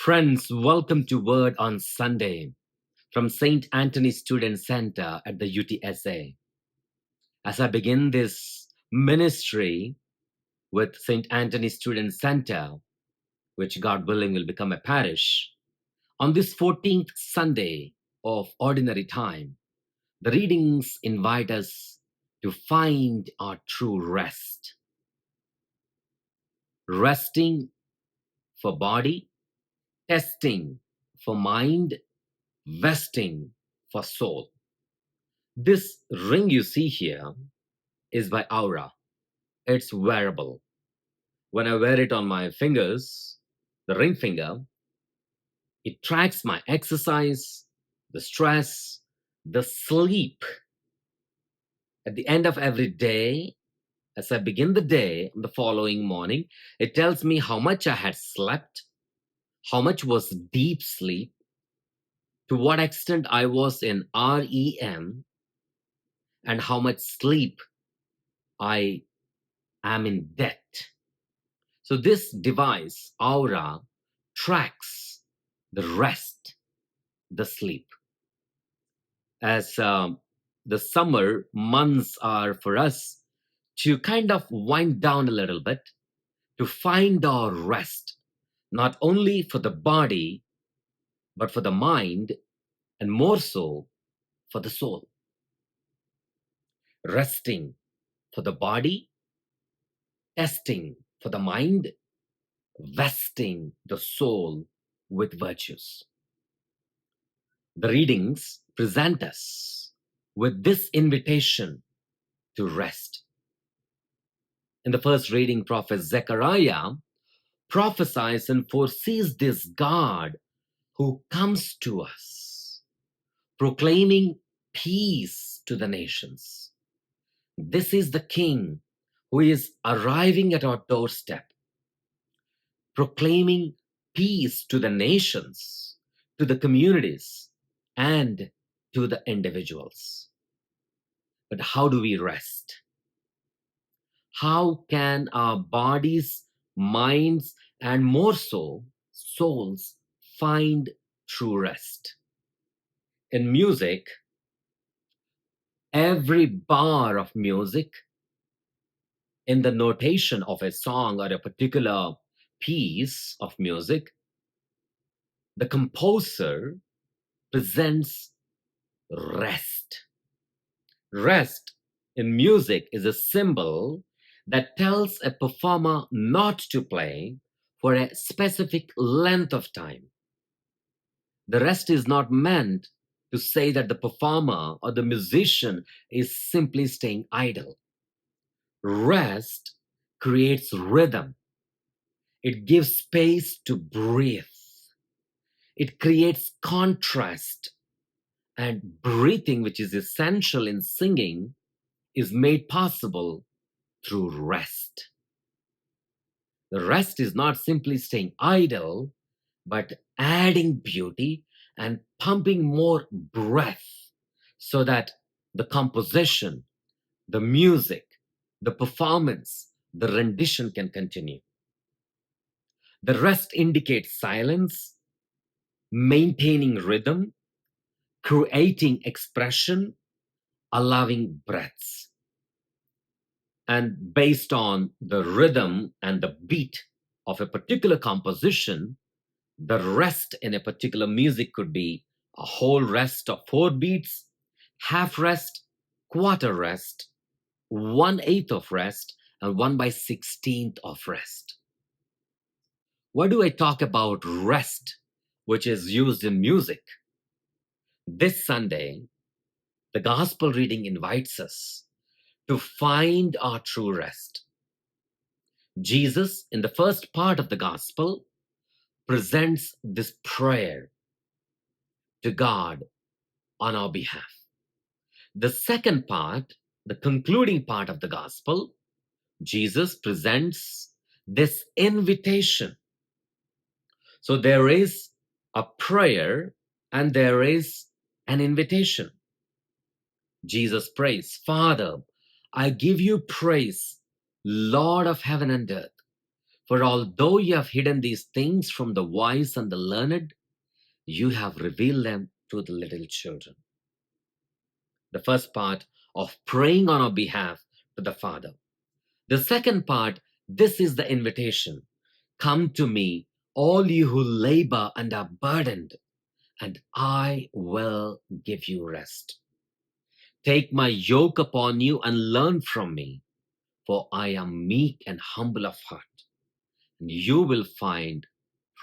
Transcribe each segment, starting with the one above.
Friends, welcome to Word on Sunday from St. Anthony Student Center at the UTSA. As I begin this ministry with St. Anthony Student Center, which God willing will become a parish, on this 14th Sunday of Ordinary Time, the readings invite us to find our true rest. Resting for body, testing for mind, vesting for soul. This ring you see here is by Aura. It's wearable. When I wear it on my fingers, the ring finger, it tracks my exercise, the stress, the sleep. At the end of every day, as I begin the day the following morning, it tells me how much I had slept, how much was deep sleep, to what extent I was in REM, and how much sleep I am in debt. So this device, Aura, tracks the rest, the sleep. As the summer months are for us to kind of wind down a little bit, to find our rest, not only for the body, but for the mind, and more so for the soul. Resting for the body, testing for the mind, vesting the soul with virtues. The readings present us with this invitation to rest. In the first reading, Prophet Zechariah prophesies and foresees this God who comes to us, proclaiming peace to the nations. This is the King who is arriving at our doorstep, proclaiming peace to the nations, to the communities, and to the individuals. But how do we rest? How can our bodies, minds, and more so, souls find true rest? In music, every bar of music, in the notation of a song or a particular piece of music, the composer presents rest. Rest in music is a symbol that tells a performer not to play for a specific length of time. The rest is not meant to say that the performer or the musician is simply staying idle. Rest creates rhythm. It gives space to breathe. It creates contrast. And breathing, which is essential in singing, is made possible through rest. The rest is not simply staying idle, but adding beauty and pumping more breath so that the composition, the music, the performance, the rendition can continue. The rest indicates silence, maintaining rhythm, creating expression, allowing breaths. And based on the rhythm and the beat of a particular composition, the rest in a particular music could be a whole rest of 4 beats, half rest, quarter rest, 1/8 of rest, and 1/16 of rest. Why do I talk about rest, which is used in music? This Sunday, the gospel reading invites us to find our true rest. Jesus, in the first part of the gospel, presents this prayer to God on our behalf. The second part, the concluding part of the gospel, Jesus presents this invitation. So there is a prayer and there is an invitation. Jesus prays, Father, I give you praise, Lord of heaven and earth, For although you have hidden these things from the wise and the learned, you have revealed them to the little children. The first part of praying on our behalf to the Father. The second part, this is the invitation. Come to me, all you who labor and are burdened, and I will give you rest. Take my yoke upon you and learn from me, for I am meek and humble of heart, and you will find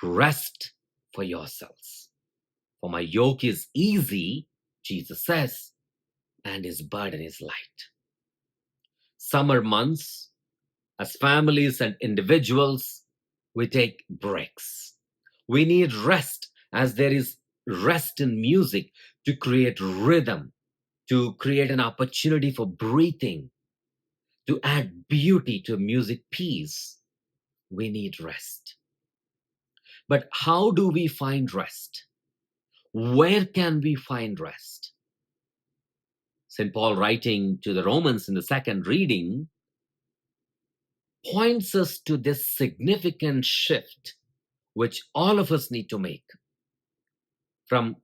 rest for yourselves. For my yoke is easy, Jesus says, and his burden is light. Summer months, as families and individuals, we take breaks. We need rest, as there is rest in music to create rhythm, to create an opportunity for breathing, to add beauty to music piece. We need rest. But how do we find rest? Where can we find rest? St. Paul, writing to the Romans in the second reading, points us to this significant shift which all of us need to make from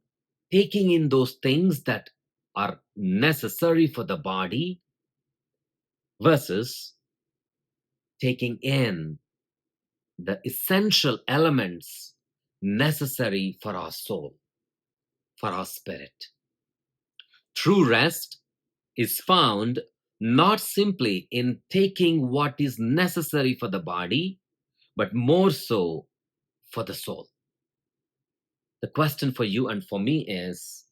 taking in those things that are necessary for the body versus taking in the essential elements necessary for our soul, for our spirit. True rest is found not simply in taking what is necessary for the body, but more so for the soul. The question for you and for me is,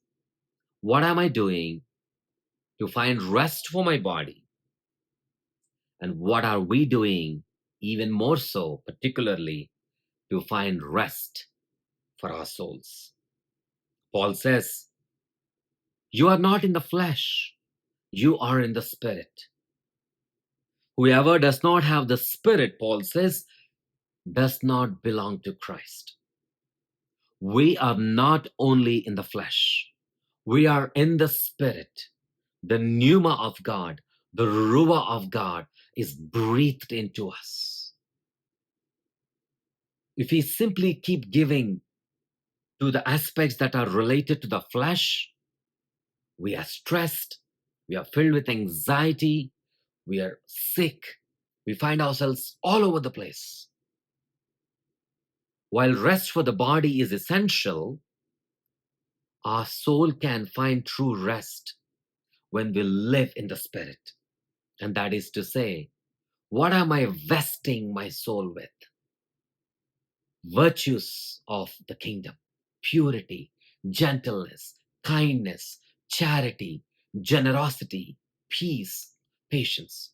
what am I doing to find rest for my body? And what are we doing, even more so, particularly, to find rest for our souls? Paul says, you are not in the flesh, you are in the spirit. Whoever does not have the spirit, Paul says, does not belong to Christ. We are not only in the flesh, we are in the spirit. The pneuma of God, the ruah of God is breathed into us. If we simply keep giving to the aspects that are related to the flesh, we are stressed, we are filled with anxiety, we are sick, we find ourselves all over the place. While rest for the body is essential, our soul can find true rest when we live in the spirit. And that is to say, what am I vesting my soul with? Virtues of the kingdom: purity, gentleness, kindness, charity, generosity, peace, patience.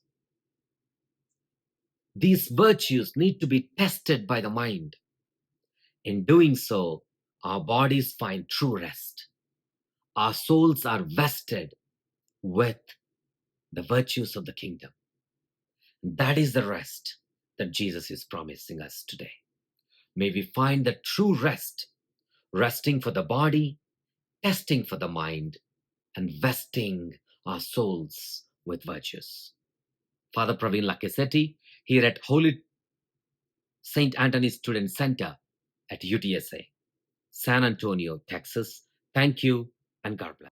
These virtues need to be tested by the mind. In doing so, our bodies find true rest. Our souls are vested with the virtues of the kingdom. That is the rest that Jesus is promising us today. May we find the true rest, resting for the body, testing for the mind, and vesting our souls with virtues. Father Praveen Lakiseti, here at Holy St. Anthony Student Center at UTSA, San Antonio, Texas. Thank you, and God bless.